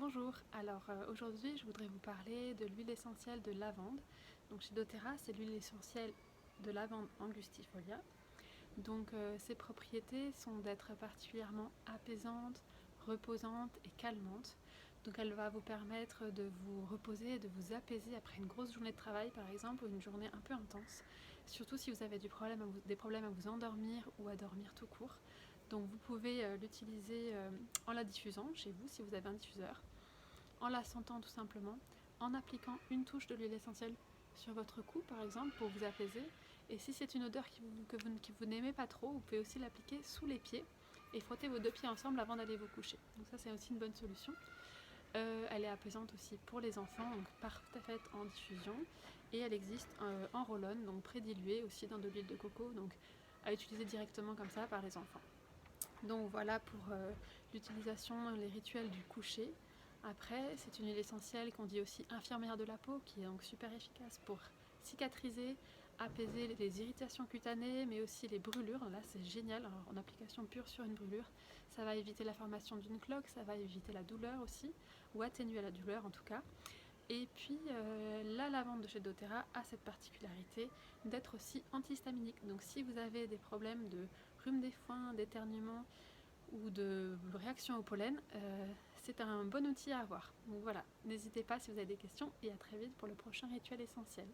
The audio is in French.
Bonjour, alors aujourd'hui je voudrais vous parler de l'huile essentielle de lavande. Donc chez doTERRA, c'est l'huile essentielle de lavande angustifolia. Donc ses propriétés sont d'être particulièrement apaisantes, reposantes et calmantes. Donc elle va vous permettre de vous reposer et de vous apaiser après une grosse journée de travail par exemple, ou une journée un peu intense. Surtout si vous avez des problèmes à vous endormir ou à dormir tout court. Donc vous pouvez l'utiliser en la diffusant chez vous si vous avez un diffuseur, en la sentant tout simplement, en appliquant une touche de l'huile essentielle sur votre cou par exemple pour vous apaiser. Et si c'est une odeur que vous n'aimez pas trop, vous pouvez aussi l'appliquer sous les pieds et frotter vos deux pieds ensemble avant d'aller vous coucher. Donc ça c'est aussi une bonne solution. Elle est apaisante aussi pour les enfants, donc parfaite en diffusion. Et elle existe en roll-on, donc prédiluée aussi dans de l'huile de coco, donc à utiliser directement comme ça par les enfants. Donc voilà pour l'utilisation, les rituels du coucher. Après, c'est une huile essentielle qu'on dit aussi infirmière de la peau, qui est donc super efficace pour cicatriser, apaiser les irritations cutanées, mais aussi les brûlures. Là, c'est génial. Alors, en application pure sur une brûlure, ça va éviter la formation d'une cloque, ça va éviter la douleur aussi, ou atténuer la douleur en tout cas. Et puis la lavande de chez doTERRA a cette particularité d'être aussi antihistaminique. Donc si vous avez des problèmes de rhume des foins, d'éternuement ou de réaction au pollen, c'est un bon outil à avoir. Donc voilà, n'hésitez pas si vous avez des questions et à très vite pour le prochain rituel essentiel.